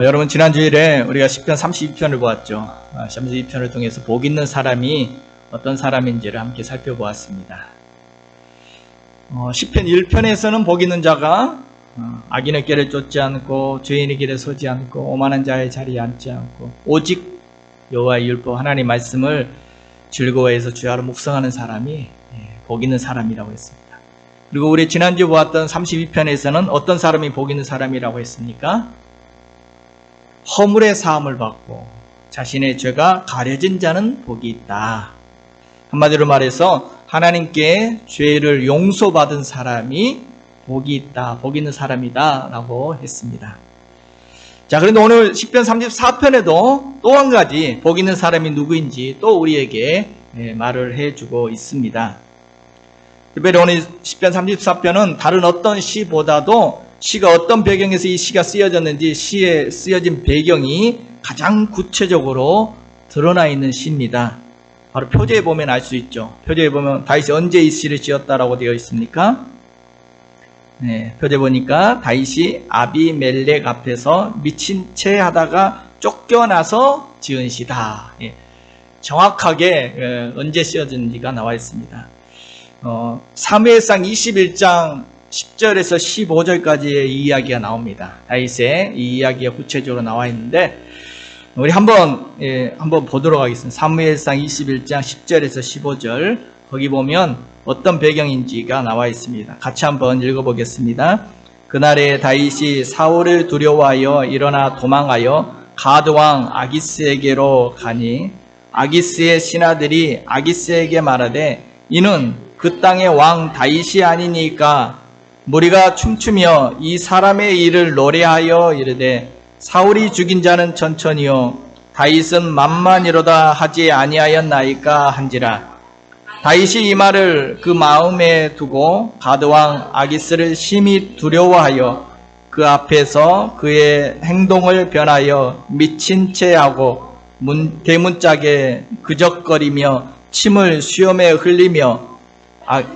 여러분, 지난 주일에 우리가 시편 32편을 보았죠. 32편을 통해서 복 있는 사람이 어떤 사람인지를 함께 살펴보았습니다. 시편 1편에서는 복 있는 자가 악인의 길을 쫓지 않고 죄인의 길에 서지 않고 오만한 자의 자리에 앉지 않고 오직 여호와의 율법 하나님 말씀을 즐거워해서 주야로 묵상하는 사람이 복 있는 사람이라고 했습니다. 그리고 우리 지난주 보았던 32편에서는 어떤 사람이 복 있는 사람이라고 했습니까? 허물의 사함을 받고 자신의 죄가 가려진 자는 복이 있다. 한마디로 말해서 하나님께 죄를 용서받은 사람이 복이 있다, 복 있는 사람이다 라고 했습니다. 자, 그런데 오늘 시편 34편에도 또 한 가지 복 있는 사람이 누구인지 또 우리에게 말을 해주고 있습니다. 특별히 오늘 시편 34편은 다른 어떤 시보다도 시가 어떤 배경에서 이 시가 쓰여졌는지 시에 쓰여진 배경이 가장 구체적으로 드러나 있는 시입니다. 바로 표제에 보면 알 수 있죠. 표제에 보면 다윗이 언제 이 시를 지었다라고 되어 있습니까? 표제 보니까 다윗이 아비멜렉 앞에서 미친 채 하다가 쫓겨나서 지은 시다. 정확하게 언제 쓰여졌는지가 나와 있습니다. 사무엘상 21장 10절에서 15절까지의 이 이야기가 나옵니다. 다윗의 이 이야기가 구체적으로 나와 있는데 우리 한번 보도록 하겠습니다. 사무엘상 21장 10절에서 15절 거기 보면 어떤 배경인지가 나와 있습니다. 같이 한번 읽어보겠습니다. 그날에 다윗이 사울을 두려워하여 일어나 도망하여 가드 왕 아기스에게로 가니 아기스의 신하들이 아기스에게 말하되 이는 그 땅의 왕 다윗이 아니니까 무리가 춤추며 이 사람의 일을 노래하여 이르되 사울이 죽인 자는 천천히요 다윗은 만만이로다 하지 아니하였나이까 한지라. 다윗이 이 말을 그 마음에 두고 가드왕 아기스를 심히 두려워하여 그 앞에서 그의 행동을 변하여 미친 채 하고 대문짝에 그적거리며 침을 수염에 흘리며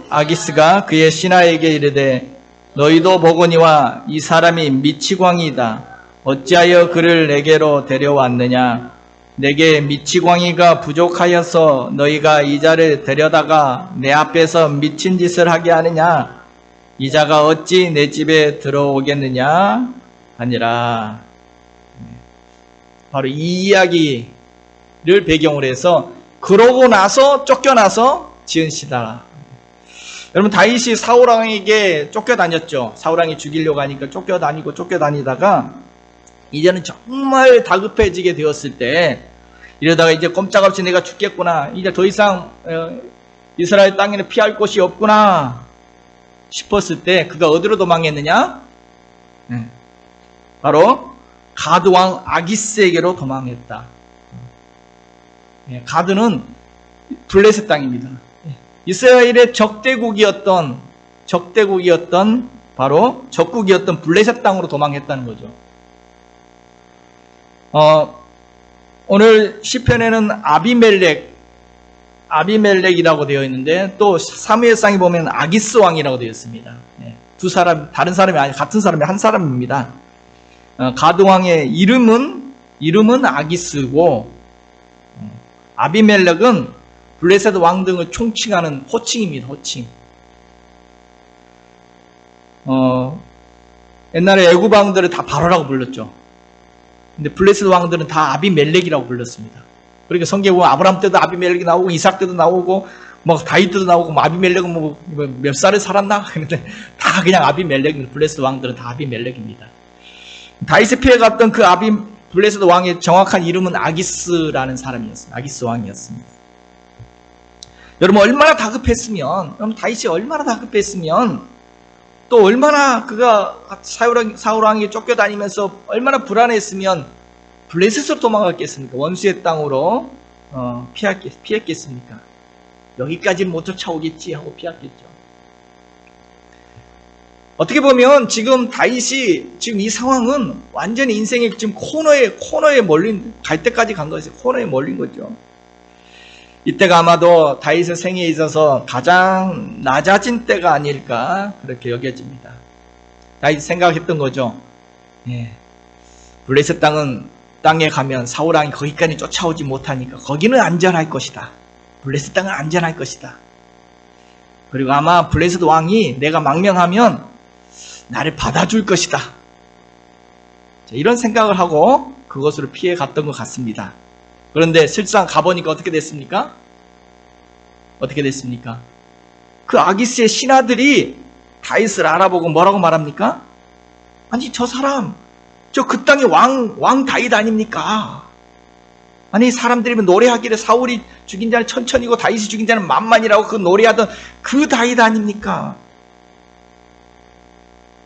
아기스가 그의 신하에게 이르되 너희도 보거니와 이 사람이 미치광이다. 어찌하여 그를 내게로 데려왔느냐? 내게 미치광이가 부족하여서 너희가 이 자를 데려다가 내 앞에서 미친 짓을 하게 하느냐? 이 자가 어찌 내 집에 들어오겠느냐? 아니라. 바로 이 이야기를 배경으로 해서 그러고 나서 쫓겨나서 지은 시다. 여러분, 다윗이 사울왕에게 쫓겨다녔죠. 사울왕이 죽이려고 하니까 쫓겨다니다가 이제는 정말 다급해지게 되었을 때 이러다가 이제 꼼짝없이 내가 죽겠구나, 이제 더 이상 이스라엘 땅에는 피할 곳이 없구나 싶었을 때 그가 어디로 도망했느냐? 바로 가드왕 아기스에게로 도망했다. 가드는 블레셋 땅입니다. 이스라엘의 적대국이었던 바로 적국이었던 블레셋 땅으로 도망했다는 거죠. 오늘 시편에는 아비멜렉이라고 되어 있는데 또 사무엘상에 보면 아기스 왕이라고 되어 있습니다. 두 사람, 다른 사람이 아니 같은 사람이 한 사람입니다. 가드 왕의 이름은 아기스고 아비멜렉은 블레셋 왕 등을 총칭하는 호칭입니다. 호칭. 옛날에 애굽 왕들을 다 바로라고 불렀죠. 근데 블레셋 왕들은 다 아비멜렉이라고 불렀습니다. 그러니까 성경에 보면 아브라함 때도 아비멜렉이 나오고 이삭 때도 나오고 뭐 다윗 때도 나오고 뭐 아비멜렉은 뭐 몇 살을 살았나? 근데 다 그냥 아비멜렉, 블레셋 왕들은 다 아비멜렉입니다. 다윗이 피해갔던 그 블레셋 왕의 정확한 이름은 아기스라는 사람이었습니다. 아기스 왕이었습니다. 여러분, 다윗이 얼마나 다급했으면 또 얼마나 그가 사울왕에게 쫓겨다니면서 얼마나 불안했으면 블레셋으로 도망갔겠습니까? 원수의 땅으로 피했겠습니까? 여기까지는 못 쫓아오겠지 하고 피했겠죠. 어떻게 보면 지금 다윗이 지금 이 상황은 완전히 인생의 지금 코너에 갈 때까지 간 거죠. 코너에 몰린 거죠. 이때가 아마도 다윗의 생애에 있어서 가장 낮아진 때가 아닐까 그렇게 여겨집니다. 다윗이 생각했던 거죠. 블레셋 땅에 가면 사울 왕이 거기까지 쫓아오지 못하니까 거기는 안전할 것이다. 블레셋 땅은 안전할 것이다. 그리고 아마 블레셋 왕이 내가 망명하면 나를 받아줄 것이다. 이런 생각을 하고 그것으로 피해 갔던 것 같습니다. 그런데 실상 가보니까 어떻게 됐습니까? 어떻게 됐습니까? 그 아기스의 신하들이 다윗을 알아보고 뭐라고 말합니까? 아니 저 사람 저 그 땅의 왕 다윗 아닙니까? 아니 사람들이 노래하기를 사울이 죽인 자는 천천히고 다윗이 죽인 자는 만만이라고 그 노래하던 그 다윗 아닙니까?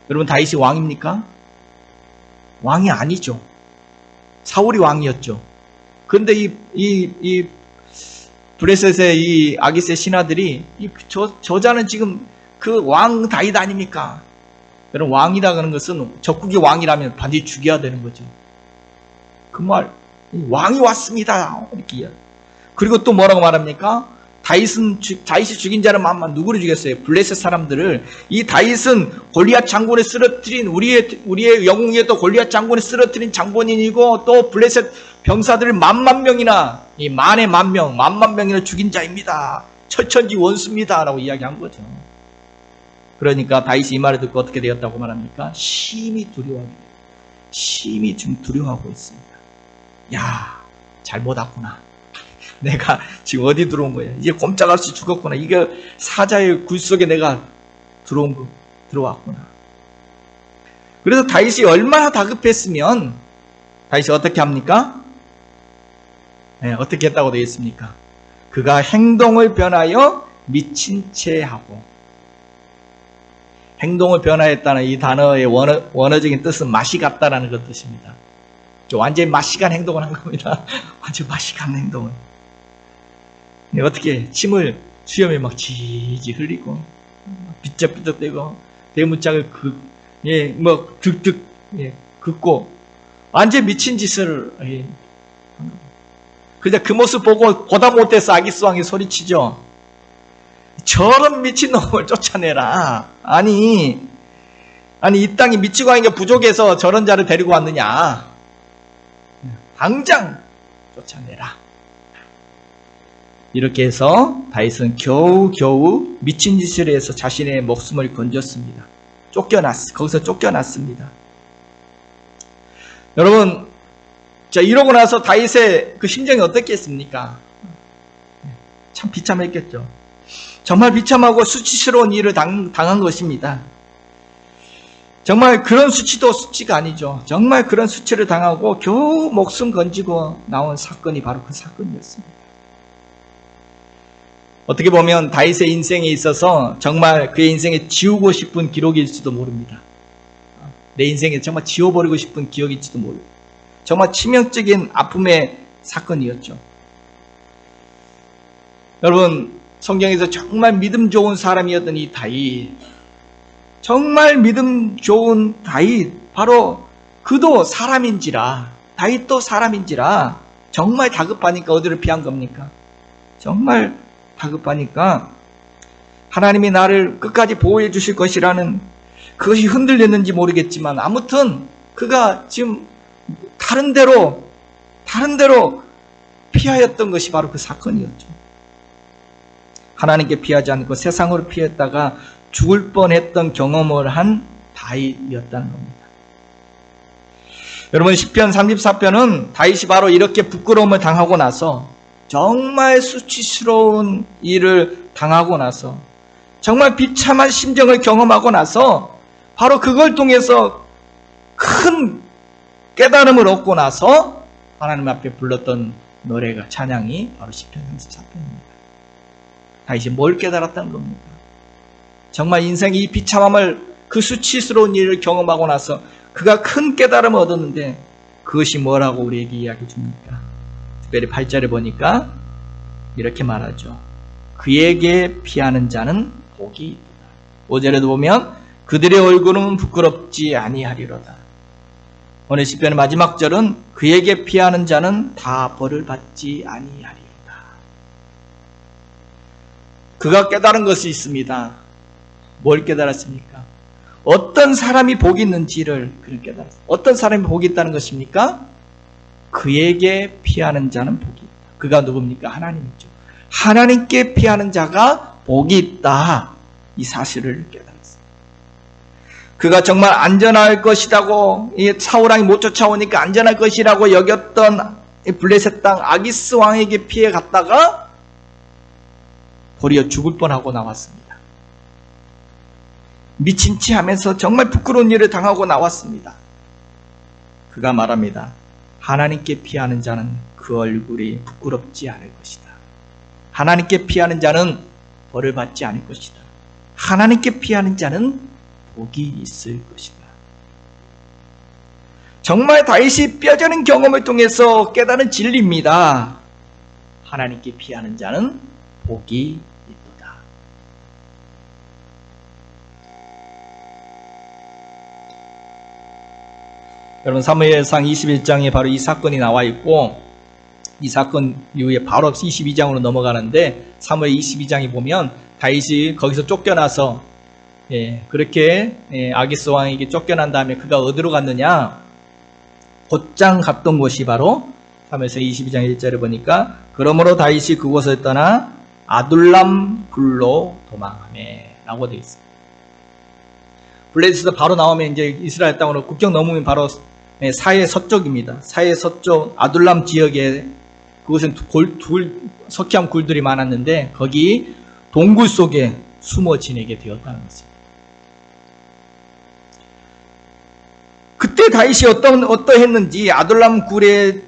여러분 다윗이 왕입니까? 왕이 아니죠. 사울이 왕이었죠. 그런데 이 블레셋의 이 아기스의 신하들이 저자는 지금 그 왕 다윗 아닙니까? 여러분 왕이다 하는 것은 적국의 왕이라면 반드시 죽여야 되는 거죠. 그 말 왕이 왔습니다. 이렇게. 그리고 또 뭐라고 말합니까? 다윗이 죽인 자는 만만 누구를 죽였어요? 블레셋 사람들을. 이 다윗은 골리앗 장군을 쓰러뜨린 우리의 영웅에 또 골리앗 장군을 쓰러뜨린 장본인이고 또 블레셋 병사들을 만만 명이나 이 만만 명이나 죽인 자입니다. 철천지 원수입니다라고 이야기한 거죠. 그러니까 다윗이 이 말을 듣고 어떻게 되었다고 말합니까? 심히 지금 두려워하고 있습니다. 야, 잘못 왔구나. 내가 지금 어디 들어온 거야? 이제 꼼짝없이 죽었구나. 이게 사자의 굴 속에 내가 들어왔구나. 그래서 다윗이 얼마나 다급했으면 다윗이 어떻게 합니까? 네, 어떻게 했다고 되어 있습니까? 그가 행동을 변하여 미친 채 하고. 행동을 변화했다는 이 단어의 원어적인 뜻은 맛이 갔다라는 그 뜻입니다. 완전히 맛이 간 행동을 한 겁니다. 완전 맛이 간 행동을. 어떻게 침을 수염에 막 지지 흘리고 삐쩍삐쩍대고 대문짝을 득득 긋고 완전 미친 짓을 한 겁니다. 그냥 그 모습 보고 보다 못해서 아기스 왕이 소리치죠. 저런 미친놈을 쫓아내라. 아니 이 땅이 미치고 하니까 부족해서 저런 자를 데리고 왔느냐. 당장 쫓아내라. 이렇게 해서 다윗은 겨우 미친 짓을 해서 자신의 목숨을 건졌습니다. 거기서 쫓겨났습니다. 여러분, 자, 이러고 나서 다윗의 그 심정이 어떻겠습니까? 참 비참했겠죠. 정말 비참하고 수치스러운 일을 당한 것입니다. 정말 그런 수치도 수치가 아니죠. 정말 그런 수치를 당하고 겨우 목숨 건지고 나온 사건이 바로 그 사건이었습니다. 어떻게 보면 다윗의 인생에 있어서 정말 그의 인생에 지우고 싶은 기록일지도 모릅니다. 내 인생에 정말 지워버리고 싶은 기억일지도 모릅니다. 정말 치명적인 아픔의 사건이었죠. 여러분, 성경에서 정말 믿음 좋은 사람이었던 이 다윗, 정말 믿음 좋은 다윗, 바로 그도 사람인지라, 다윗도 사람인지라 정말 다급하니까 어디를 피한 겁니까? 정말 다급하니까 하나님이 나를 끝까지 보호해 주실 것이라는 그것이 흔들렸는지 모르겠지만 아무튼 그가 지금 다른 데로 피하였던 것이 바로 그 사건이었죠. 하나님께 피하지 않고 세상으로 피했다가 죽을 뻔했던 경험을 한 다윗이었다는 겁니다. 여러분, 시편 34편은 다윗이 바로 이렇게 부끄러움을 당하고 나서 정말 수치스러운 일을 당하고 나서 정말 비참한 심정을 경험하고 나서 바로 그걸 통해서 큰 깨달음을 얻고 나서 하나님 앞에 불렀던 노래가 찬양이 바로 시편 34편입니다. 다윗이 뭘 깨달았다는 겁니까? 정말 인생의 이 비참함을 그 수치스러운 일을 경험하고 나서 그가 큰 깨달음을 얻었는데 그것이 뭐라고 우리에게 이야기해 줍니까? 특별히 8절에 보니까 이렇게 말하죠. 그에게 피하는 자는 복이 있다. 5절에도 보면 그들의 얼굴은 부끄럽지 아니하리로다. 오늘 시편의 마지막 절은 그에게 피하는 자는 다 벌을 받지 아니하리로다. 그가 깨달은 것이 있습니다. 뭘 깨달았습니까? 어떤 사람이 복이 있는지를 그를 깨달았어요. 어떤 사람이 복이 있다는 것입니까? 그에게 피하는 자는 복이 있다. 그가 누굽니까? 하나님이죠. 하나님께 피하는 자가 복이 있다. 이 사실을 깨달았어요. 그가 정말 안전할 것이라고, 사울왕이 못 쫓아오니까 안전할 것이라고 여겼던 블레셋 땅 아기스 왕에게 피해 갔다가 도리어 죽을 뻔하고 나왔습니다. 미친 체 하면서 정말 부끄러운 일을 당하고 나왔습니다. 그가 말합니다. 하나님께 피하는 자는 그 얼굴이 부끄럽지 않을 것이다. 하나님께 피하는 자는 벌을 받지 않을 것이다. 하나님께 피하는 자는 복이 있을 것이다. 정말 다윗이 뼈저린 경험을 통해서 깨달은 진리입니다. 하나님께 피하는 자는 복이 있도다. 여러분, 사무엘상 21장에 바로 이 사건이 나와 있고, 이 사건 이후에 바로 22장으로 넘어가는데, 사무엘 22장에 보면 다윗이 거기서 쫓겨나서 그렇게 아기스 왕에게 쫓겨난 다음에 그가 어디로 갔느냐? 곧장 갔던 곳이 바로 사무엘상 22장 1절에 보니까 그러므로 다윗이 그곳을 떠나 아둘람 굴로 도망하매 라고 되어 있습니다. 블레셋에서 바로 나오면 이제 이스라엘 땅으로 국경 넘으면 바로 사해 서쪽입니다. 사해 서쪽 아둘람 지역에 그곳은 석회암 굴들이 많았는데 거기 동굴 속에 숨어 지내게 되었다는 것입니다. 그때 다윗이 어떠했는지 아둘람 굴에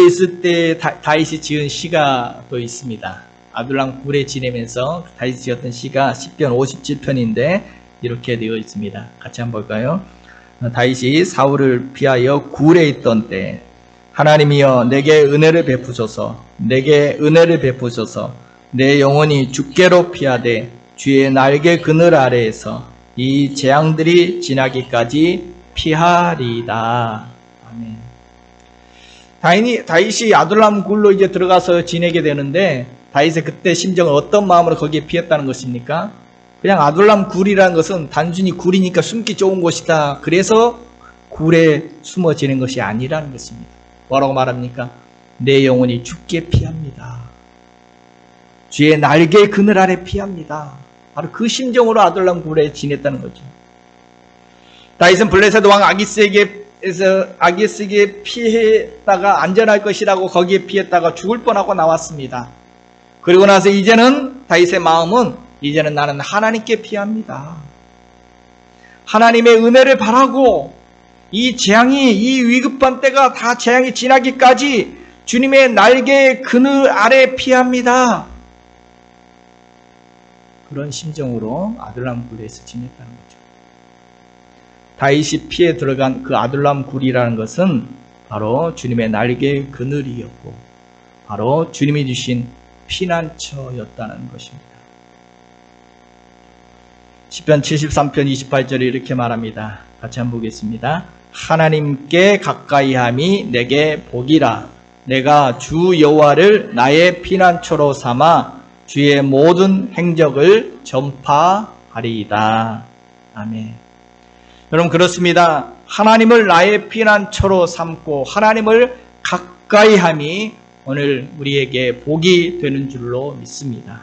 있을 때 다윗이 지은 시가 또 있습니다. 아둘람 굴에 지내면서 다윗이 지었던 시가 시편 57편인데 이렇게 되어 있습니다. 같이 한번 볼까요? 다윗이 사울을 피하여 굴에 있던 때 하나님이여 내게 은혜를 베푸소서 내게 은혜를 베푸소서 내 영혼이 주께로 피하되 주의 날개 그늘 아래에서 이 재앙들이 지나기까지 피하리이다. 아멘. 다윗이 아둘람 굴로 이제 들어가서 지내게 되는데 다윗의 그때 심정은 어떤 마음으로 거기에 피했다는 것입니까? 그냥 아둘람 굴이라는 것은 단순히 굴이니까 숨기 좋은 곳이다. 그래서 굴에 숨어 지는 것이 아니라는 것입니다. 뭐라고 말합니까? 내 영혼이 주께 피합니다. 주의 날개 그늘 아래 피합니다. 바로 그 심정으로 아둘람 굴에 지냈다는 거죠. 다윗은 블레셋 왕 아기스에게 피했다가 안전할 것이라고 거기에 피했다가 죽을 뻔하고 나왔습니다. 그리고 나서 이제는 다윗의 마음은 이제는 나는 하나님께 피합니다. 하나님의 은혜를 바라고 이 재앙이 이 위급한 때가 다 재앙이 지나기까지 주님의 날개 그늘 아래 피합니다. 그런 심정으로 아둘람 굴에서 지냈다는 거죠. 다윗이 피해 들어간 그 아둘람 굴이라는 것은 바로 주님의 날개 그늘이었고 바로 주님이 주신 피난처였다는 것입니다. 시편 73편 28절에 이렇게 말합니다. 같이 한번 보겠습니다. 하나님께 가까이함이 내게 복이라 내가 주 여호와를 나의 피난처로 삼아 주의 모든 행적을 전파하리이다. 아멘. 여러분 그렇습니다. 하나님을 나의 피난처로 삼고 하나님을 가까이함이 오늘 우리에게 복이 되는 줄로 믿습니다.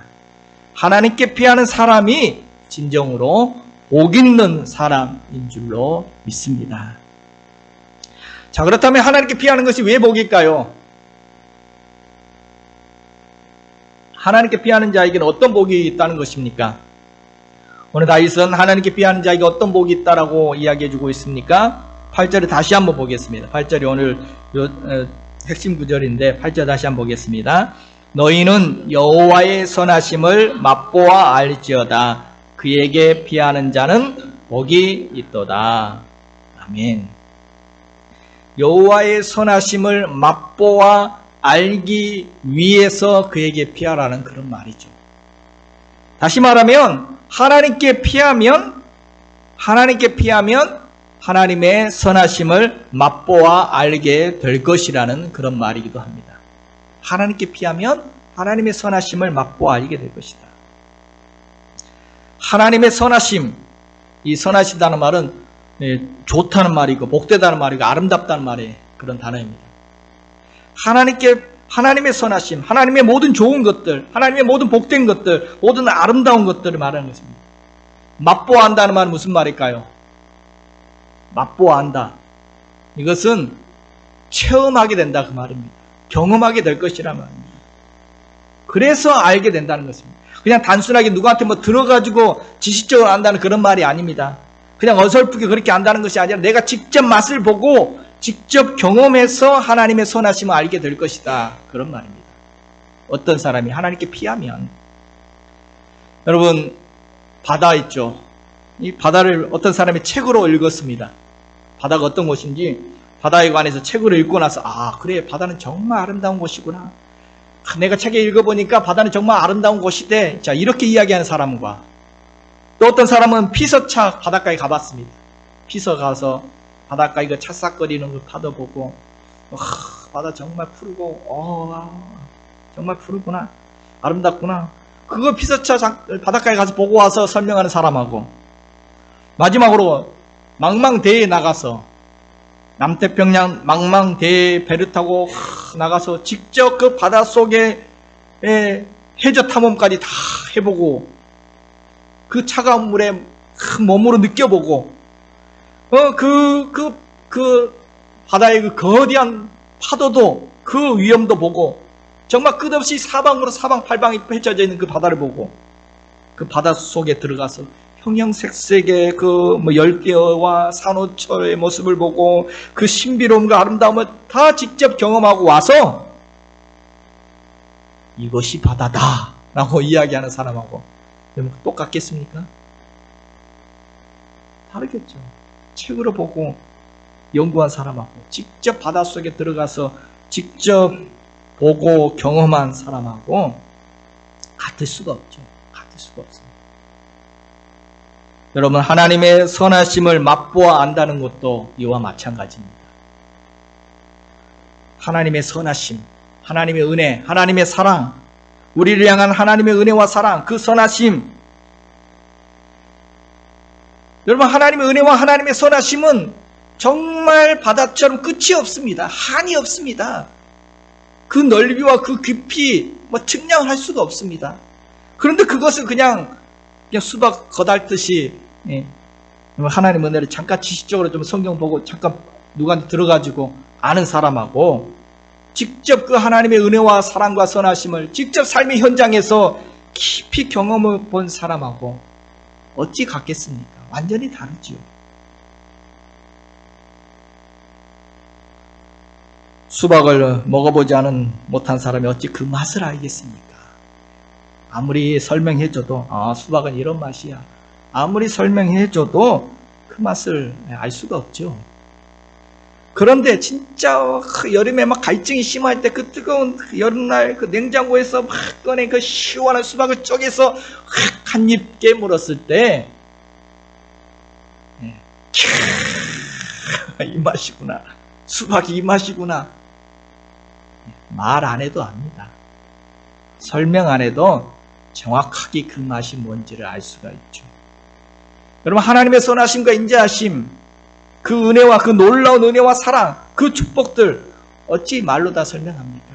하나님께 피하는 사람이 진정으로 복 있는 사람인 줄로 믿습니다. 자, 그렇다면 하나님께 피하는 것이 왜 복일까요? 하나님께 피하는 자에게는 어떤 복이 있다는 것입니까? 오늘 다윗은 하나님께 피하는 자에게 어떤 복이 있다라고 이야기해주고 있습니까? 8절을 다시 한번 보겠습니다. 8절이 오늘 핵심 구절인데 8절 다시 한번 보겠습니다. 너희는 여호와의 선하심을 맛보아 알지어다. 그에게 피하는 자는 복이 있도다. 아멘. 여호와의 선하심을 맛보아 알기 위해서 그에게 피하라는 그런 말이죠. 다시 말하면 하나님께 피하면 하나님의 선하심을 맛보아 알게 될 것이라는 그런 말이기도 합니다. 하나님께 피하면 하나님의 선하심을 맛보아 알게 될 것이다. 하나님의 선하심, 이 선하시다는 말은 좋다는 말이고 복되다는 말이고 아름답다는 말의 그런 단어입니다. 하나님의 선하심, 하나님의 모든 좋은 것들, 하나님의 모든 복된 것들, 모든 아름다운 것들을 말하는 것입니다. 맛보아한다는 말은 무슨 말일까요? 맛보아한다. 이것은 체험하게 된다 그 말입니다. 경험하게 될 것이란 말입니다. 그래서 알게 된다는 것입니다. 그냥 단순하게 누구한테 뭐 들어가지고 지식적으로 안다는 그런 말이 아닙니다. 그냥 어설프게 그렇게 안다는 것이 아니라 내가 직접 맛을 보고 직접 경험해서 하나님의 선하심을 알게 될 것이다. 그런 말입니다. 어떤 사람이 하나님께 피하면, 여러분 바다 있죠. 이 바다를 어떤 사람이 책으로 읽었습니다. 바다가 어떤 곳인지 바다에 관해서 책으로 읽고 나서 그래 바다는 정말 아름다운 곳이구나. 내가 책에 읽어보니까 바다는 정말 아름다운 곳이대. 자, 이렇게 이야기하는 사람과 또 어떤 사람은 피서차 바닷가에 가봤습니다. 피서 가서 바닷가에 그 찰싹거리는 그 파도 보고 바다 정말 푸르고 정말 푸르구나, 아름답구나. 그거 피서차 바닷가에 가서 보고 와서 설명하는 사람하고, 마지막으로 망망대해에 나가서 남태평양 망망대해 배를 타고 나가서 직접 그 바닷속에 해저 탐험까지 다 해보고 그 차가운 물에 몸으로 느껴보고 그 바다의 그 거대한 파도도 그 위험도 보고 정말 끝없이 사방으로 사방팔방이 펼쳐져 있는 그 바다를 보고 그 바다 속에 들어가서 형형색색의 그 열대어와 산호초의 모습을 보고 그 신비로움과 아름다움을 다 직접 경험하고 와서 이것이 바다다 라고 이야기하는 사람하고 똑같겠습니까? 다르겠죠. 책으로 보고 연구한 사람하고 직접 바닷속에 들어가서 직접 보고 경험한 사람하고 같을 수가 없죠. 같을 수가 없습니다. 여러분, 하나님의 선하심을 맛보아 안다는 것도 이와 마찬가지입니다. 하나님의 선하심, 하나님의 은혜, 하나님의 사랑, 우리를 향한 하나님의 은혜와 사랑, 그 선하심. 여러분, 하나님의 은혜와 하나님의 선하심은 정말 바다처럼 끝이 없습니다. 한이 없습니다. 그 넓이와 그 깊이 측량을 할 수가 없습니다. 그런데 그것을 그냥 수박 거달듯이 하나님의 은혜를 잠깐 지식적으로 좀 성경 보고 잠깐 누구한테 들어가지고 아는 사람하고 직접 그 하나님의 은혜와 사랑과 선하심을 직접 삶의 현장에서 깊이 경험해 본 사람하고 어찌 같겠습니까? 완전히 다르지요. 수박을 먹어보지 못한 사람이 어찌 그 맛을 알겠습니까? 아무리 설명해줘도 수박은 이런 맛이야. 아무리 설명해줘도 그 맛을 알 수가 없죠. 그런데 진짜 여름에 막 갈증이 심할 때 그 뜨거운 여름날 그 냉장고에서 막 꺼낸 그 시원한 수박을 쪼개서 한 입 깨물었을 때 이 맛이구나. 수박이 이 맛이구나. 말 안 해도 압니다. 설명 안 해도 정확하게 그 맛이 뭔지를 알 수가 있죠. 여러분, 하나님의 선하심과 인자하심, 그 은혜와 그 놀라운 은혜와 사랑, 그 축복들 어찌 말로 다 설명합니까?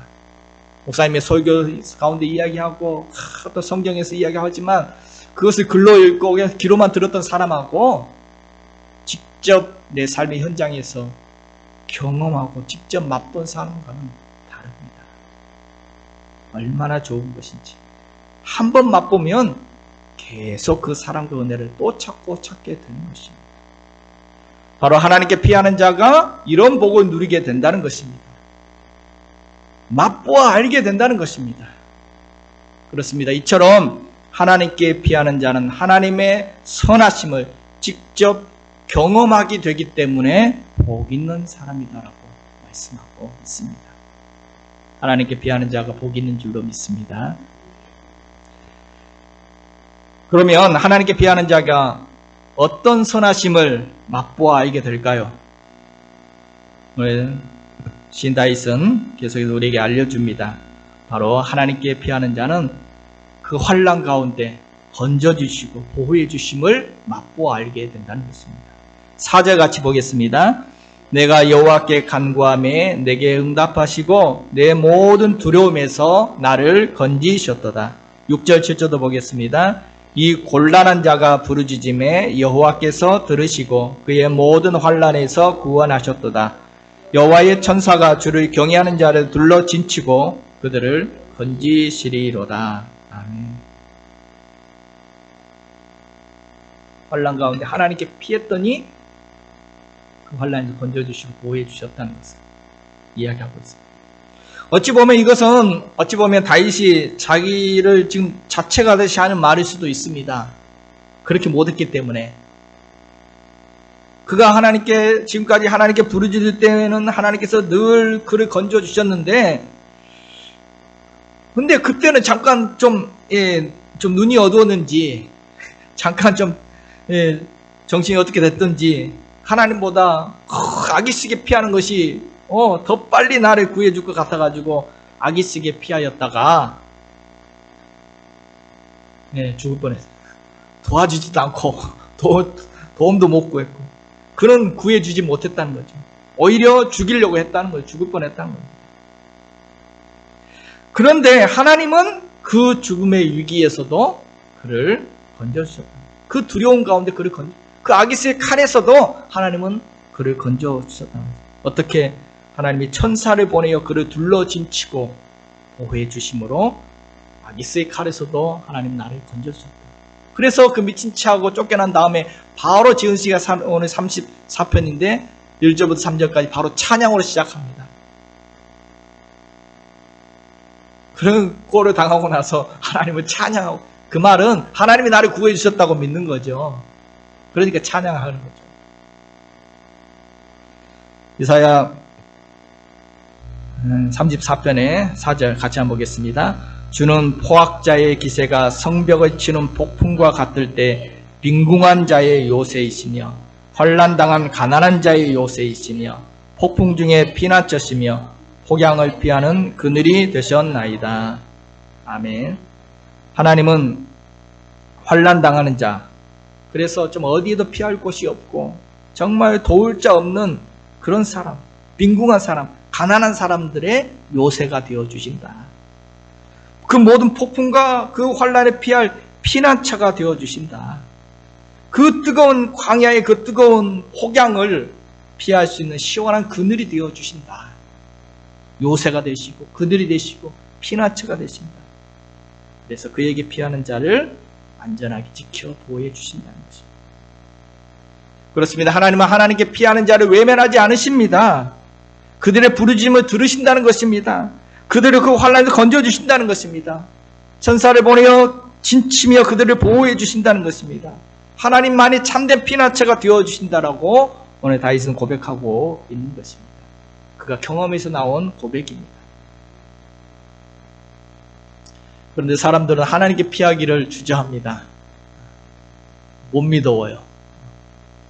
목사님의 설교 가운데 이야기하고 또 성경에서 이야기하지만 그것을 글로 읽고 그냥 귀로만 들었던 사람하고 직접 내 삶의 현장에서 경험하고 직접 맛본 사람과는 다릅니다. 얼마나 좋은 것인지. 한 번 맛보면 계속 그 사랑과 은혜를 또 찾게 되는 것입니다. 바로 하나님께 피하는 자가 이런 복을 누리게 된다는 것입니다. 맛보아 알게 된다는 것입니다. 그렇습니다. 이처럼 하나님께 피하는 자는 하나님의 선하심을 직접 경험하게 되기 때문에 복 있는 사람이다라고 말씀하고 있습니다. 하나님께 피하는 자가 복 있는 줄로 믿습니다. 그러면 하나님께 피하는 자가 어떤 선하심을 맛보아 알게 될까요? 오늘 시인 다윗은 계속해서 우리에게 알려줍니다. 바로 하나님께 피하는 자는 그 환난 가운데 건져주시고 보호해주심을 맛보아 알게 된다는 것입니다. 4절 같이 보겠습니다. 내가 여호와께 간구하매 내게 응답하시고 내 모든 두려움에서 나를 건지셨도다. 6절 7절도 보겠습니다. 이 곤란한 자가 부르짖음에 여호와께서 들으시고 그의 모든 환난에서 구원하셨도다. 여호와의 천사가 주를 경외하는 자를 둘러 진치고 그들을 건지시리로다. 아멘. 환난 가운데 하나님께 피했더니 그 환난에서 건져주시고 보호해주셨다는 것을 이야기하고 있습니다. 어찌 보면 다윗이 자기를 지금 자책하듯이 하는 말일 수도 있습니다. 그렇게 못했기 때문에. 그가 지금까지 하나님께 부르짖을 때는 하나님께서 늘 그를 건져주셨는데, 근데 그때는 잠깐 좀 눈이 어두웠는지, 잠깐 정신이 어떻게 됐든지, 하나님보다 악의식에 피하는 것이 더 빨리 나를 구해줄 것 같아가지고 악의식에 피하였다가 죽을 뻔했어요. 도와주지도 않고 도움도 못 구했고 그는 구해주지 못했다는 거죠. 오히려 죽이려고 했다는 거예요. 죽을 뻔했다는 거예요. 그런데 하나님은 그 죽음의 위기에서도 그를 건져주셨다. 그 두려움 가운데 그를 그 악의의 칼에서도 하나님은 그를 건져주셨다. 어떻게? 하나님이 천사를 보내어 그를 둘러진치고 보호해 주심으로 악의의 칼에서도 하나님 나를 건져주셨다. 그래서 그 미친 체하고 쫓겨난 다음에 바로 지은씨가 오늘 34편인데 1절부터 3절까지 바로 찬양으로 시작합니다. 그런 꼴을 당하고 나서 하나님을 찬양하고, 그 말은 하나님이 나를 구해 주셨다고 믿는 거죠. 그러니까 찬양하는 거죠. 이사야 34편의 4절 같이 한번 보겠습니다. 주는 포악자의 기세가 성벽을 치는 폭풍과 같을 때 빈궁한 자의 요새이시며 환난당한 가난한 자의 요새이시며 폭풍 중에 피난처시며 폭양을 피하는 그늘이 되셨나이다. 아멘. 하나님은 환난당하는 자, 그래서 좀 어디에도 피할 곳이 없고 정말 도울 자 없는 그런 사람, 빈궁한 사람, 가난한 사람들의 요새가 되어주신다. 그 모든 폭풍과 그 환난에 피할 피난처가 되어주신다. 그 뜨거운 광야의 그 뜨거운 혹양을 피할 수 있는 시원한 그늘이 되어주신다. 요새가 되시고 그늘이 되시고 피난처가 되신다. 그래서 그에게 피하는 자를 안전하게 지켜 보호해 주신다는 것입니다. 그렇습니다. 하나님은 하나님께 피하는 자를 외면하지 않으십니다. 그들의 부르짖음을 들으신다는 것입니다. 그들을 그 환난에서 건져주신다는 것입니다. 천사를 보내어 진치며 그들을 보호해 주신다는 것입니다. 하나님만이 참된 피난처가 되어주신다라고 오늘 다윗은 고백하고 있는 것입니다. 그가 경험에서 나온 고백입니다. 그런데 사람들은 하나님께 피하기를 주저합니다. 못 믿어요.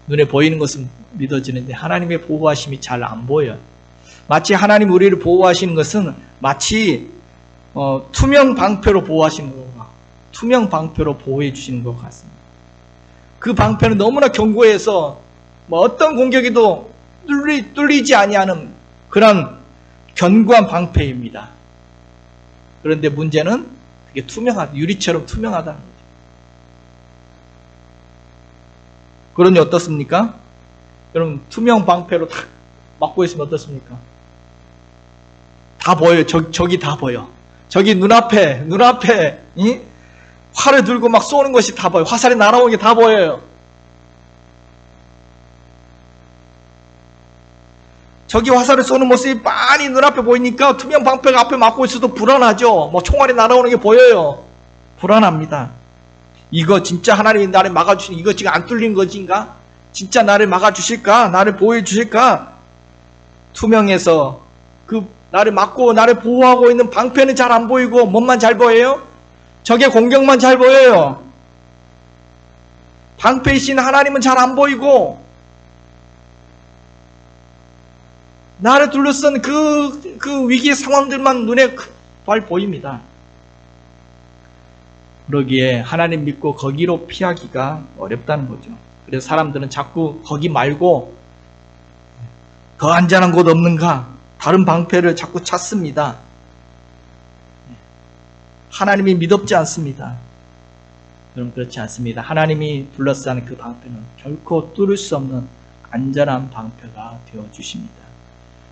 눈에 보이는 것은 믿어지는데 하나님의 보호하심이 잘 안 보여요. 마치 하나님 우리를 보호하시는 것은 마치 투명 방패로 보호하시는 것과 투명 방패로 보호해 주시는 것 같습니다. 그 방패는 너무나 견고해서 어떤 공격에도 뚫리지 아니하는 그런 견고한 방패입니다. 그런데 문제는 그게 유리처럼 투명하다는 거죠. 그러니 어떻습니까? 여러분, 투명 방패로 탁 막고 있으면 어떻습니까? 다 보여요. 적이 다 보여. 적이 눈앞에 활을 들고 막 쏘는 것이 다 보여요. 화살이 날아오는 게 다 보여요. 적이 화살을 쏘는 모습이 많이 눈앞에 보이니까 투명 방패가 앞에 막고 있어도 불안하죠. 총알이 날아오는 게 보여요. 불안합니다. 이거 진짜 하나님이 나를 막아주신, 이거 지금 안 뚫린 것인가? 진짜 나를 막아주실까? 나를 보호해주실까? 투명해서 나를 막고 나를 보호하고 있는 방패는 잘 안 보이고 뭔만 잘 보여요? 적의 공격만 잘 보여요. 방패이신 하나님은 잘 안 보이고 나를 둘러싼 그 위기의 상황들만 눈에 잘 보입니다. 그러기에 하나님 믿고 거기로 피하기가 어렵다는 거죠. 그래서 사람들은 자꾸 거기 말고 더 안전한 곳 없는가? 다른 방패를 자꾸 찾습니다. 하나님이 믿op지 않습니다. 여러분, 그렇지 않습니다. 하나님이 둘러싼 그 방패는 결코 뚫을 수 없는 안전한 방패가 되어주십니다.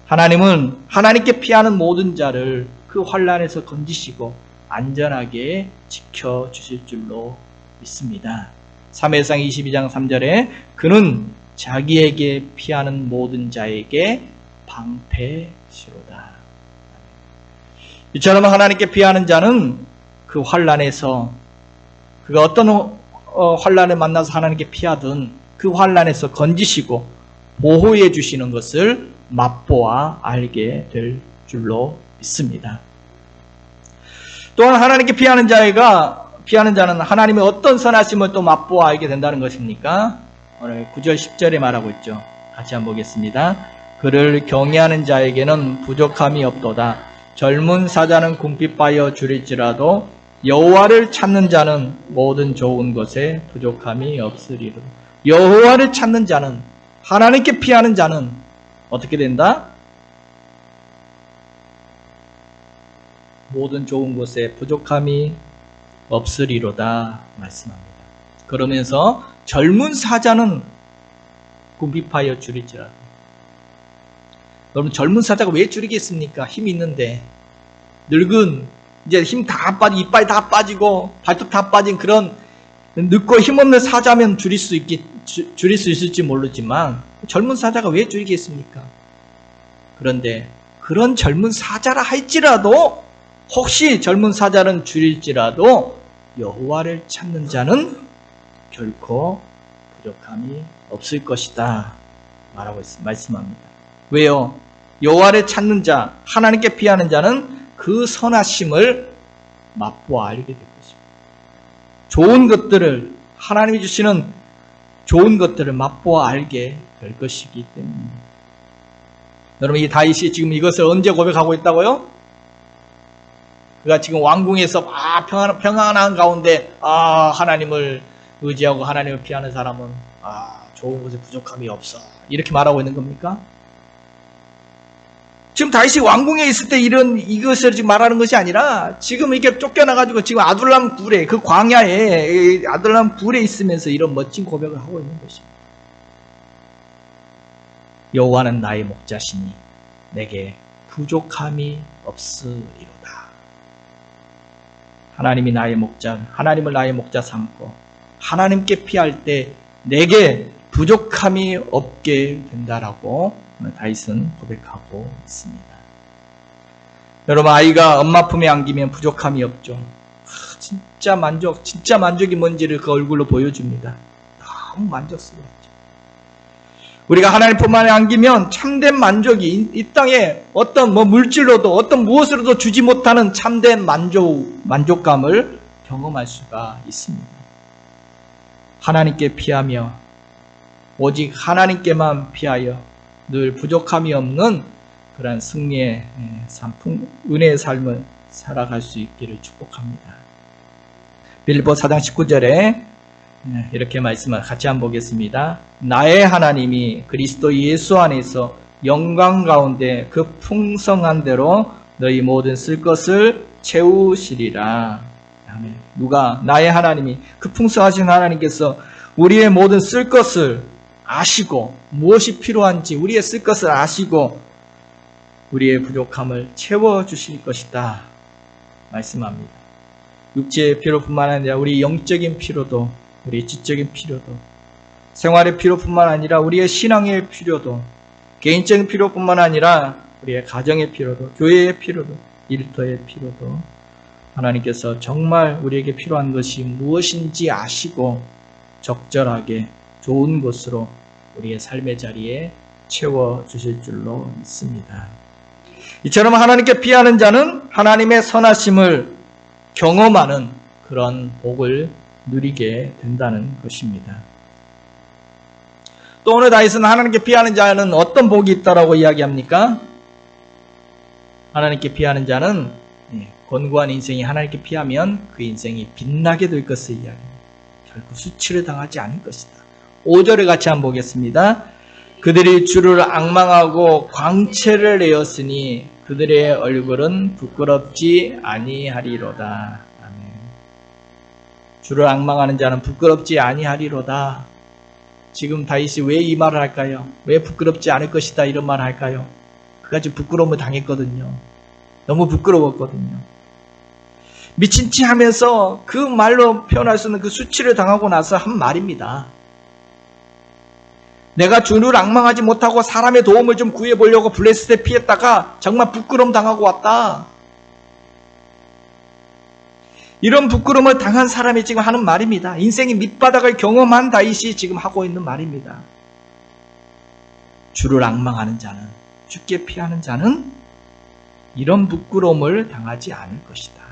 하나님은 하나님께 피하는 모든 자를 그 환난에서 건지시고 안전하게 지켜주실 줄로 믿습니다. 사무엘상 22장 3절에 그는 자기에게 피하는 모든 자에게 방패시로다. 이처럼 하나님께 피하는 자는 그 환난에서 그가 어떤 환난을 만나서 하나님께 피하든 그 환난에서 건지시고 보호해 주시는 것을 맛보아 알게 될 줄로 믿습니다. 또한 하나님께 피하는 자는 하나님의 어떤 선하심을 또 맛보아 알게 된다는 것입니까? 오늘 9절 10절에 말하고 있죠. 같이 한번 보겠습니다. 그를 경외하는 자에게는 부족함이 없도다. 젊은 사자는 궁핍하여 줄일지라도 여호와를 찾는 자는 모든 좋은 것에 부족함이 없으리로다. 여호와를 찾는 자는, 하나님께 피하는 자는 어떻게 된다? 모든 좋은 것에 부족함이 없으리로다 말씀합니다. 그러면서 젊은 사자는 궁핍하여 줄일지라도. 여러분, 젊은 사자가 왜 줄이겠습니까? 힘이 있는데. 늙은, 이제 힘 다 빠지고, 이빨 다 빠지고, 발톱 다 빠진 그런 늙고 힘없는 사자면 줄일 수 있을지 모르지만, 젊은 사자가 왜 줄이겠습니까? 그런데, 그런 젊은 사자라 할지라도, 혹시 젊은 사자는 줄일지라도, 여호와를 찾는 자는 결코 부족함이 없을 것이다. 말씀합니다. 왜요? 여호와를 찾는 자, 하나님께 피하는 자는 그 선하심을 맛보아 알게 될 것입니다. 좋은 것들을, 하나님이 주시는 좋은 것들을 맛보아 알게 될 것이기 때문입니다. 여러분, 이 다윗이 지금 이것을 언제 고백하고 있다고요? 그가 지금 왕궁에서 평안한 가운데 하나님을 의지하고 하나님을 피하는 사람은 좋은 것에 부족함이 없어, 이렇게 말하고 있는 겁니까? 지금 다윗이 왕궁에 있을 때 이것을 지금 말하는 것이 아니라 지금 이렇게 쫓겨나가지고 지금 아둘람 굴에, 그 광야에 아둘람 굴에 있으면서 이런 멋진 고백을 하고 있는 것입니다. 여호와는 나의 목자시니 내게 부족함이 없으리로다. 하나님이 나의 목자, 하나님을 나의 목자 삼고 하나님께 피할 때 내게 부족함이 없게 된다라고 다윗은 고백하고 있습니다. 여러분, 아이가 엄마 품에 안기면 부족함이 없죠. 진짜 만족이 뭔지를 그 얼굴로 보여줍니다. 너무 만족스럽죠. 우리가 하나님 품 안에 안기면 참된 만족이 이 땅에 어떤 물질로도 어떤 무엇으로도 주지 못하는 참된 만족감을 경험할 수가 있습니다. 하나님께 피하며 오직 하나님께만 피하여 늘 부족함이 없는 그러한 승리의 은혜의 삶을 살아갈 수 있기를 축복합니다. 빌립보 4장 19절에 이렇게 말씀을 같이 한번 보겠습니다. 나의 하나님이 그리스도 예수 안에서 영광 가운데 그 풍성한 대로 너희 모든 쓸 것을 채우시리라. 아멘. 누가? 나의 하나님이, 그 풍성하신 하나님께서 우리의 모든 쓸 것을 아시고, 무엇이 필요한지 우리의 쓸 것을 아시고 우리의 부족함을 채워주실 것이다 말씀합니다. 육체의 필요뿐만 아니라 우리 영적인 필요도, 우리 지적인 필요도, 생활의 필요뿐만 아니라 우리의 신앙의 필요도, 개인적인 필요뿐만 아니라 우리의 가정의 필요도, 교회의 필요도, 일터의 필요도 하나님께서 정말 우리에게 필요한 것이 무엇인지 아시고 적절하게 좋은 것으로 우리의 삶의 자리에 채워주실 줄로 믿습니다. 이처럼 하나님께 피하는 자는 하나님의 선하심을 경험하는 그런 복을 누리게 된다는 것입니다. 또 오늘 다윗은 하나님께 피하는 자는 어떤 복이 있다라고 이야기합니까? 하나님께 피하는 자는 권고한 인생이 하나님께 피하면 그 인생이 빛나게 될 것을 이야기합니다. 결코 수치를 당하지 않을 것이다. 5절을 같이 한번 보겠습니다. 그들이 주를 앙망하고 광채를 내었으니 그들의 얼굴은 부끄럽지 아니하리로다. 아멘. 주를 앙망하는 자는 부끄럽지 아니하리로다. 지금 다윗이 왜 이 말을 할까요? 왜 부끄럽지 않을 것이다 이런 말을 할까요? 그까지 부끄러움을 당했거든요. 너무 부끄러웠거든요. 미친 티 하면서 그 말로 표현할 수 없는 그 수치를 당하고 나서 한 말입니다. 내가 주를 앙망하지 못하고 사람의 도움을 좀 구해보려고 블레셋에 피했다가 정말 부끄러움 당하고 왔다. 이런 부끄러움을 당한 사람이 지금 하는 말입니다. 인생의 밑바닥을 경험한 다윗이 지금 하고 있는 말입니다. 주를 앙망하는 자는, 주께 피하는 자는 이런 부끄러움을 당하지 않을 것이다.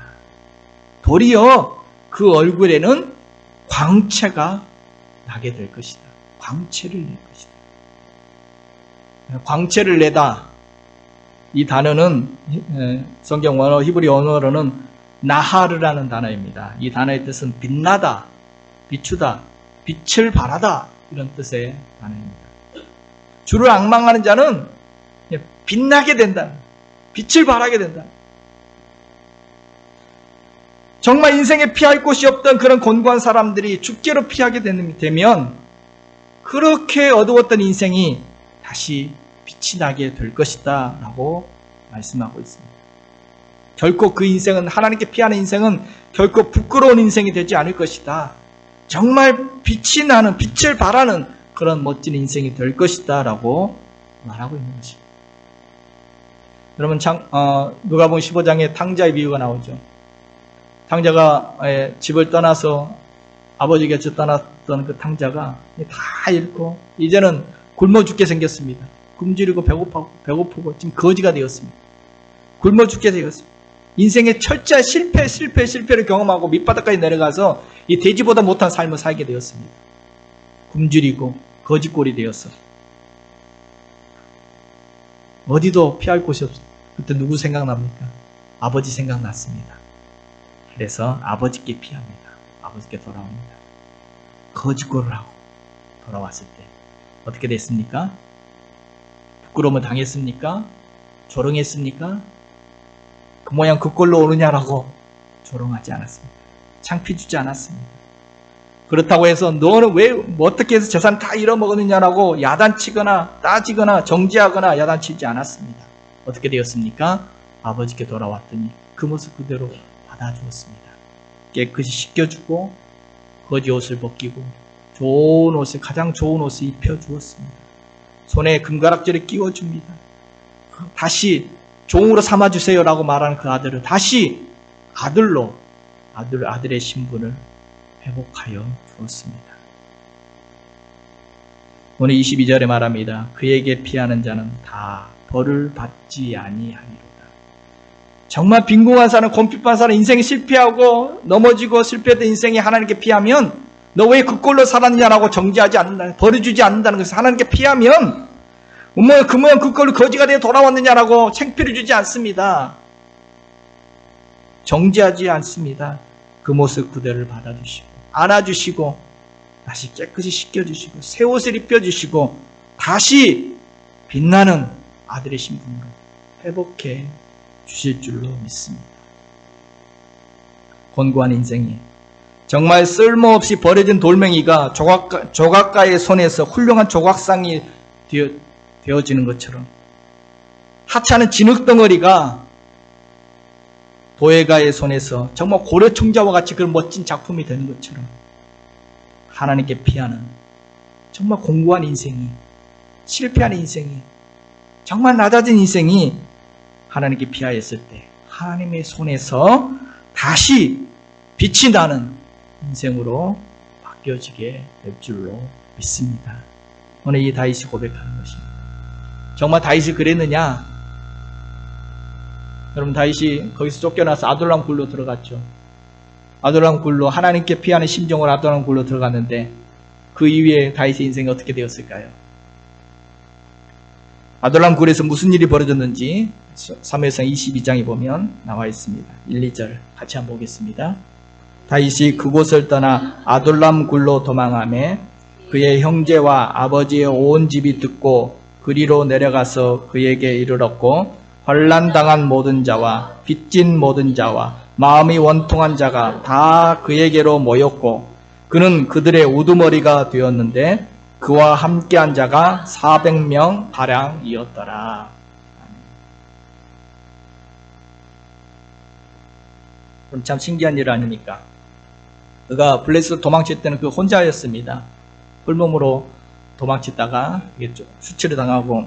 도리어 그 얼굴에는 광채가 나게 될 것이다. 광채를 낼 것이다. 광채를 내다. 이 단어는 성경 원어 히브리 언어로는 나하르라는 단어입니다. 이 단어의 뜻은 빛나다, 비추다, 빛을 발하다 이런 뜻의 단어입니다. 주를 앙망하는 자는 빛나게 된다. 빛을 발하게 된다. 정말 인생에 피할 곳이 없던 그런 곤고한 사람들이 주께로 피하게 되면 그렇게 어두웠던 인생이 다시 빛이 나게 될 것이다 라고 말씀하고 있습니다. 결코 그 인생은, 하나님께 피하는 인생은 결코 부끄러운 인생이 되지 않을 것이다. 정말 빛이 나는, 빛을 발하는 그런 멋진 인생이 될 것이다 라고 말하고 있는 것입니다. 여러분 누가복음 15장에 탕자의 비유가 나오죠. 탕자가 집을 떠나서 아버지 곁을 떠났던 그 탕자가 다 잃고 이제는 굶어 죽게 생겼습니다. 굶주리고 배고프고 지금 거지가 되었습니다. 굶어 죽게 되었습니다. 인생의 철저한 실패를 경험하고 밑바닥까지 내려가서 이 돼지보다 못한 삶을 살게 되었습니다. 굶주리고 거지꼴이 되었어. 어디도 피할 곳이 없어. 그때 누구 생각납니까? 아버지 생각났습니다. 그래서 아버지께 피합니다. 아버지께 돌아옵니다. 거지꼴을 하고 돌아왔을 때 어떻게 됐습니까? 부끄러움을 당했습니까? 조롱했습니까? 그 모양 그 꼴로 오느냐라고 조롱하지 않았습니다. 창피 주지 않았습니다. 그렇다고 해서 너는 왜 어떻게 해서 재산 다 잃어먹었느냐라고 야단치거나 따지거나 정죄하거나 야단치지 않았습니다. 어떻게 되었습니까? 아버지께 돌아왔더니 그 모습 그대로 받아주었습니다. 깨끗이 씻겨주고 거지 옷을 벗기고 좋은 옷을, 가장 좋은 옷을 입혀주었습니다. 손에 금가락지를 끼워줍니다. 다시 종으로 삼아주세요라고 말하는 그 아들을 다시 아들로 아들의 신분을 회복하여 주었습니다. 오늘 22절에 말합니다. 그에게 피하는 자는 다 벌을 받지 아니하리로다. 정말 빈궁한 사람, 곰핍한 사람, 인생이 실패하고 넘어지고 실패했던 인생이 하나님께 피하면 너 왜 그 꼴로 살았냐라고 정죄하지 않는다. 벌을 주지 않는다는 것을 하나님께 피하면 그 모양 그 꼴로 거지가 되어 돌아왔느냐라고 창피를 주지 않습니다. 정죄하지 않습니다. 그 모습 그대를 받아주시고 안아주시고 다시 깨끗이 씻겨주시고 새 옷을 입혀주시고 다시 빛나는 아들의 신분으로 회복해 주실 줄로 믿습니다. 곤고한 인생이 정말 쓸모없이 버려진 돌멩이가 조각가의 손에서 훌륭한 조각상이 되어지는 것처럼 하찮은 진흙덩어리가 도예가의 손에서 정말 고려청자와 같이 그런 멋진 작품이 되는 것처럼 하나님께 피하는 정말 공고한 인생이, 실패하는 인생이, 정말 낮아진 인생이 하나님께 피하였을 때 하나님의 손에서 다시 빛이 나는 인생으로 바뀌어지게 될 줄로 믿습니다. 오늘 이 다윗이 고백하는 것입니다. 정말 다윗이 그랬느냐? 여러분, 다윗이 거기서 쫓겨나서 아둘람 굴로 들어갔죠. 아둘람 굴로, 하나님께 피하는 심정으로 아둘람 굴로 들어갔는데 그 이후에 다윗의 인생이 어떻게 되었을까요? 아둘람 굴에서 무슨 일이 벌어졌는지 사무엘상 22장에 보면 나와 있습니다. 1, 2절 같이 한번 보겠습니다. 다윗이 그곳을 떠나 아둘람 굴로 도망하매 그의 형제와 아버지의 온 집이 듣고 그리로 내려가서 그에게 이르렀고 환난당한 모든 자와 빚진 모든 자와 마음이 원통한 자가 다 그에게로 모였고 그는 그들의 우두머리가 되었는데 그와 함께한 자가 400명 가량이었더라. 그럼 참 신기한 일 아닙니까? 그가 블레셋으로 도망칠 때는 그 혼자였습니다. hul몸으로 도망치다가 수치를 당하고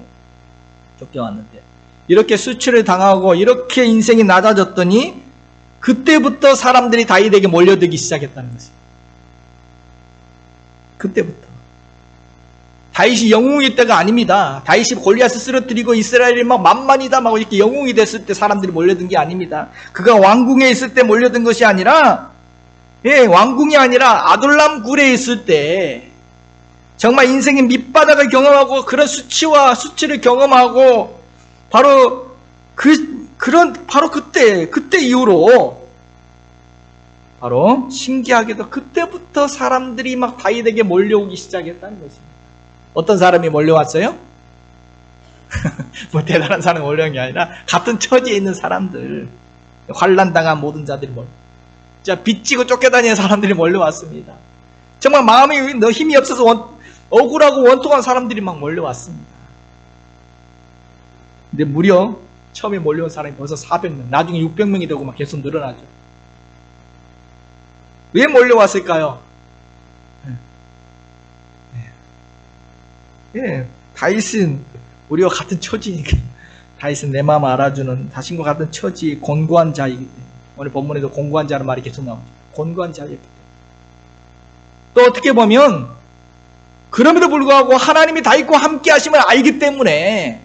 쫓겨왔는데 이렇게 수치를 당하고 이렇게 인생이 낮아졌더니 그때부터 사람들이 다윗에게 몰려들기 시작했다는 것입니다. 그때부터. 다윗이 영웅일 때가 아닙니다. 다윗이 골리앗을 쓰러뜨리고 이스라엘이 막 만만이다 막 이렇게 영웅이 됐을 때 사람들이 몰려든 게 아닙니다. 그가 왕궁에 있을 때 몰려든 것이 아니라 왕궁이 아니라 아둘람 굴에 있을 때 정말 인생의 밑바닥을 경험하고 그런 수치를 경험하고 바로 그때 이후로 바로 신기하게도 그때부터 사람들이 막 다윗에게 몰려오기 시작했다는 것입니다. 어떤 사람이 몰려왔어요? 뭐 대단한 사람이 몰려온 게 아니라 같은 처지에 있는 사람들, 환난당한 모든 자들이 빚지고 쫓겨다니는 사람들이 몰려왔습니다. 정말 마음이 너 힘이 없어서 억울하고 원통한 사람들이 막 몰려왔습니다. 근데 무려 처음에 몰려온 사람이 벌써 400명, 나중에 600명이 되고 막 계속 늘어나죠. 왜 몰려왔을까요? 다윗은 우리와 같은 처지니까. 다윗은 내 마음 알아주는 자신과 같은 처지, 곤고한 자이기 때문에. 오늘 본문에도 곤고한 자는 말이 계속 나오죠. 곤고한 자이기 때문에. 또 어떻게 보면 그럼에도 불구하고 하나님이 다윗과 함께 하심을 알기 때문에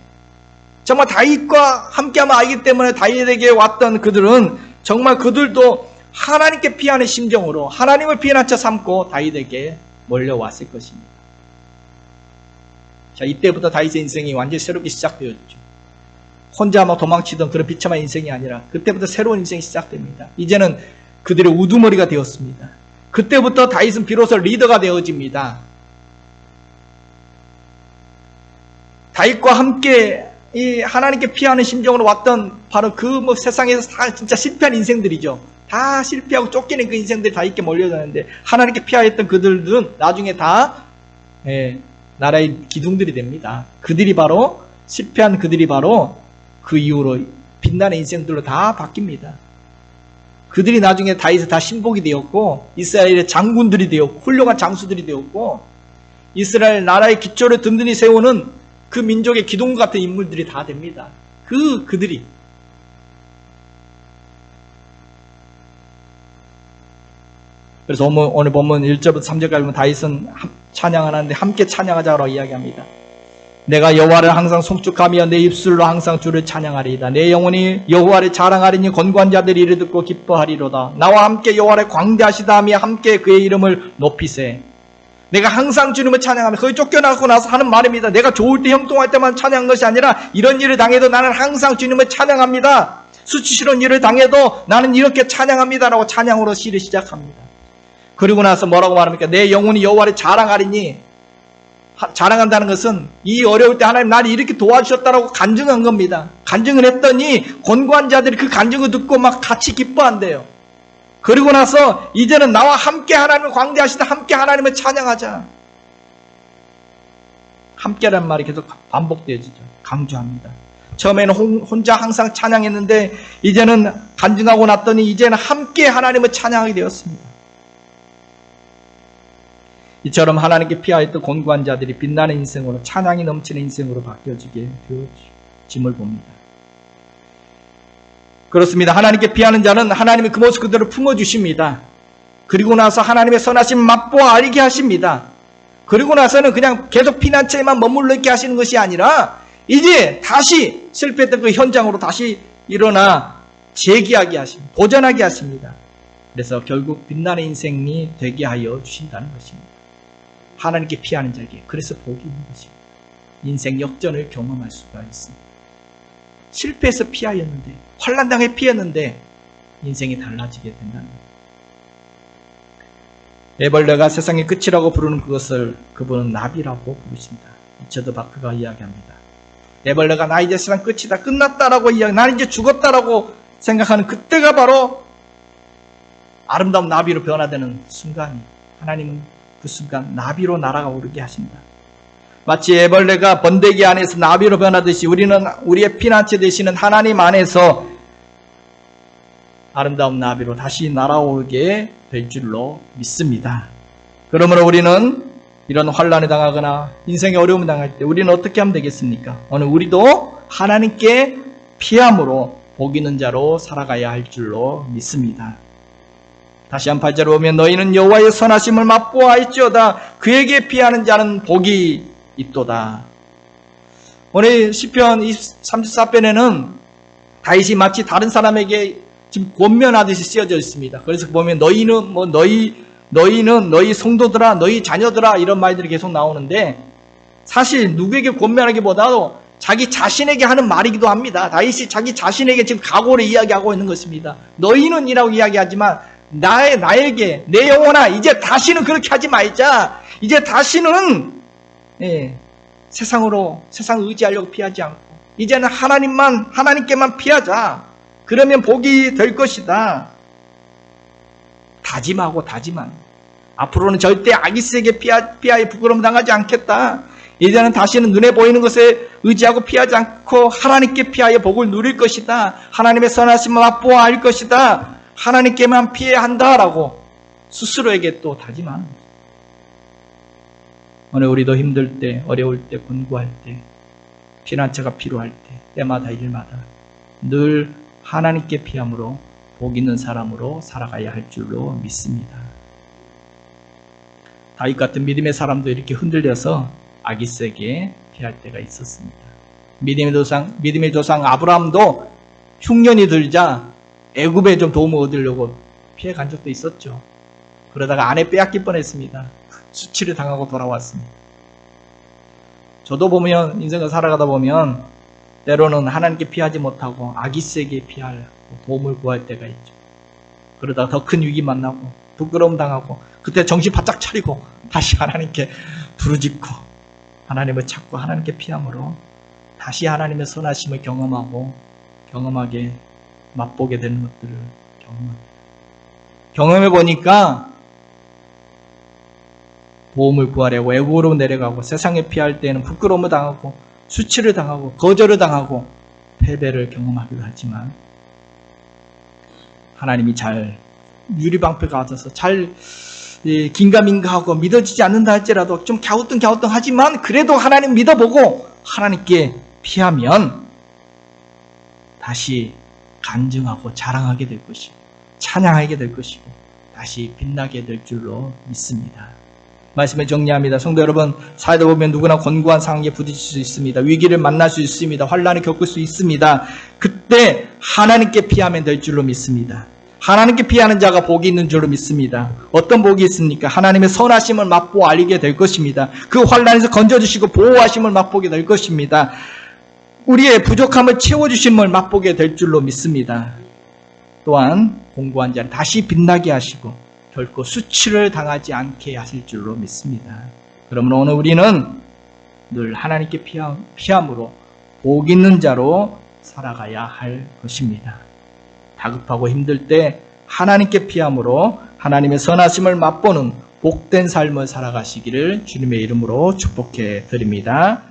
정말 다윗과 함께함을 알기 때문에 다윗에게 왔던 그들은 정말 그들도 하나님께 피하는 심정으로 하나님을 피난처 삼고 다윗에게 몰려왔을 것입니다. 자, 이때부터 다윗의 인생이 완전히 새롭게 시작되었죠. 혼자 막 도망치던 그런 비참한 인생이 아니라 그때부터 새로운 인생이 시작됩니다. 이제는 그들의 우두머리가 되었습니다. 그때부터 다윗은 비로소 리더가 되어집니다. 다윗과 함께 이 하나님께 피하는 심정으로 왔던 바로 그 세상에서 다 진짜 실패한 인생들이죠. 다 실패하고 쫓기는 그 인생들이 다윗께 몰려드는데 하나님께 피하였던 그들은 나중에 다 나라의 기둥들이 됩니다. 그들이 바로 실패한 그들이 바로 그 이후로 빛나는 인생들로 다 바뀝니다. 그들이 나중에 다윗의 다 신복이 되었고 이스라엘의 장군들이 되었고 훌륭한 장수들이 되었고 이스라엘 나라의 기초를 든든히 세우는 그 민족의 기둥 같은 인물들이 다 됩니다. 그들이 그래서 오늘 본문 1절부터 3절까지 보면 다윗은 찬양하는데 함께 찬양하자고 이야기합니다. 내가 여호와를 항상 송축하며 내 입술로 항상 주를 찬양하리이다. 내 영혼이 여호와를 자랑하리니 권고한 자들이 이를 듣고 기뻐하리로다. 나와 함께 여호와를 광대하시다며 함께 그의 이름을 높이세. 내가 항상 주님을 찬양하며 거기 쫓겨나고 나서 하는 말입니다. 내가 좋을 때 형통할 때만 찬양한 것이 아니라 이런 일을 당해도 나는 항상 주님을 찬양합니다. 수치스러운 일을 당해도 나는 이렇게 찬양합니다라고 찬양으로 시를 시작합니다. 그리고 나서 뭐라고 말합니까? 내 영혼이 여호와를 자랑하리니 자랑한다는 것은 이 어려울 때 하나님 나를 이렇게 도와주셨다라고 간증한 겁니다. 간증을 했더니 권고한 자들이 그 간증을 듣고 막 같이 기뻐한대요. 그리고 나서 이제는 나와 함께 하나님을 광대하시다 함께 하나님을 찬양하자. 함께라는 말이 계속 반복되어지죠. 강조합니다. 처음에는 혼자 항상 찬양했는데 이제는 간증하고 났더니 이제는 함께 하나님을 찬양하게 되었습니다. 이처럼 하나님께 피하였던 곤고한 자들이 빛나는 인생으로 찬양이 넘치는 인생으로 바뀌어지게 되어짐을 봅니다. 그렇습니다. 하나님께 피하는 자는 하나님이 그 모습 그대로 품어주십니다. 그리고 나서 하나님의 선하심 맛보아 알게 하십니다. 그리고 나서는 그냥 계속 피난처에만 머물러 있게 하시는 것이 아니라 이제 다시 실패했던 그 현장으로 다시 일어나 재기하게 하십니다. 도전하게 하십니다. 그래서 결국 빛나는 인생이 되게 하여 주신다는 것입니다. 하나님께 피하는 자에게. 그래서 복이 있는 것입니다. 인생 역전을 경험할 수가 있습니다. 실패해서 피하였는데, 환난당해 피했는데 인생이 달라지게 된다는 거예요. 애벌레가 세상의 끝이라고 부르는 그것을 그분은 나비라고 부르십니다. 리처드 바크가 이야기합니다. 애벌레가 나 이제 세상 끝이다, 끝났다라고 이야기, 나 이제 죽었다라고 생각하는 그때가 바로 아름다운 나비로 변화되는 순간이, 하나님은 그 순간 나비로 날아가 오르게 하십니다. 마치 애벌레가 번데기 안에서 나비로 변하듯이 우리는 우리의 피난처 되시는 하나님 안에서 아름다운 나비로 다시 날아오르게 될 줄로 믿습니다. 그러므로 우리는 이런 환난에 당하거나 인생의 어려움을 당할 때 우리는 어떻게 하면 되겠습니까? 오늘 우리도 하나님께 피함으로 복 있는 자로 살아가야 할 줄로 믿습니다. 다시 한 8절을 보면 너희는 여호와의 선하심을 맛보아할지어다 그에게 피하는 자는 복이 있도다. 오늘 시편 34편에는 다윗이 마치 다른 사람에게 지금 권면하듯이 쓰여져 있습니다. 그래서 보면 너희는 너희 성도들아, 너희 자녀들아 이런 말들이 계속 나오는데 사실 누구에게 권면하기보다도 자기 자신에게 하는 말이기도 합니다. 다윗이 자기 자신에게 지금 각오를 이야기하고 있는 것입니다. 너희는 이라고 이야기하지만 나에게 내 영혼아 이제 다시는 그렇게 하지 말자. 이제 다시는 세상을 의지하려고 피하지 않고 이제는 하나님께만 피하자. 그러면 복이 될 것이다. 다짐하고 다짐한. 앞으로는 절대 아기스에게 피하에 부끄러움 당하지 않겠다. 이제는 다시는 눈에 보이는 것에 의지하고 피하지 않고 하나님께 피하여 복을 누릴 것이다. 하나님의 선하심을 맛보아 할 것이다. 하나님께만 피해야 한다라고 스스로에게 또 다짐하는 거죠. 오늘 우리도 힘들 때, 어려울 때, 곤고할 때, 피난처가 필요할 때, 때마다 일마다 늘 하나님께 피함으로 복 있는 사람으로 살아가야 할 줄로 믿습니다. 다윗 같은 믿음의 사람도 이렇게 흔들려서 아기스에게 피할 때가 있었습니다. 믿음의 조상 아브라함도 흉년이 들자 애굽에 좀 도움을 얻으려고 피해 간 적도 있었죠. 그러다가 아내 빼앗길 뻔했습니다. 수치를 당하고 돌아왔습니다. 저도 보면 인생을 살아가다 보면 때로는 하나님께 피하지 못하고 아기스에게 피할 도움을 구할 때가 있죠. 그러다가 더 큰 위기 만나고 부끄러움 당하고 그때 정신 바짝 차리고 다시 하나님께 부르짖고 하나님을 찾고 하나님께 피함으로 다시 하나님의 선하심을 경험하게 맛보게 되는 것들을 경험해 보니까 도움을 구하려고 애국으로 내려가고 세상에 피할 때는 부끄러움을 당하고 수치를 당하고 거절을 당하고 패배를 경험하기도 하지만 하나님이 잘 유리방패가 와서 잘 긴가민가하고 믿어지지 않는다 할지라도 좀 갸우뚱하지만 그래도 하나님 믿어보고 하나님께 피하면 다시 간증하고 자랑하게 될 것이고 찬양하게 될 것이고 다시 빛나게 될 줄로 믿습니다. 말씀을 정리합니다. 성도 여러분, 살다 보면 누구나 곤고한 상황에 부딪힐 수 있습니다. 위기를 만날 수 있습니다. 환난을 겪을 수 있습니다. 그때 하나님께 피하면 될 줄로 믿습니다. 하나님께 피하는 자가 복이 있는 줄로 믿습니다. 어떤 복이 있습니까? 하나님의 선하심을 맛보아 알리게 될 것입니다. 그 환난에서 건져주시고 보호하심을 맛보게 될 것입니다. 우리의 부족함을 채워주심을 맛보게 될 줄로 믿습니다. 또한 공고한 자는 다시 빛나게 하시고 결코 수치를 당하지 않게 하실 줄로 믿습니다. 그러므로 오늘 우리는 늘 하나님께 피함으로 복 있는 자로 살아가야 할 것입니다. 다급하고 힘들 때 하나님께 피함으로 하나님의 선하심을 맛보는 복된 삶을 살아가시기를 주님의 이름으로 축복해 드립니다.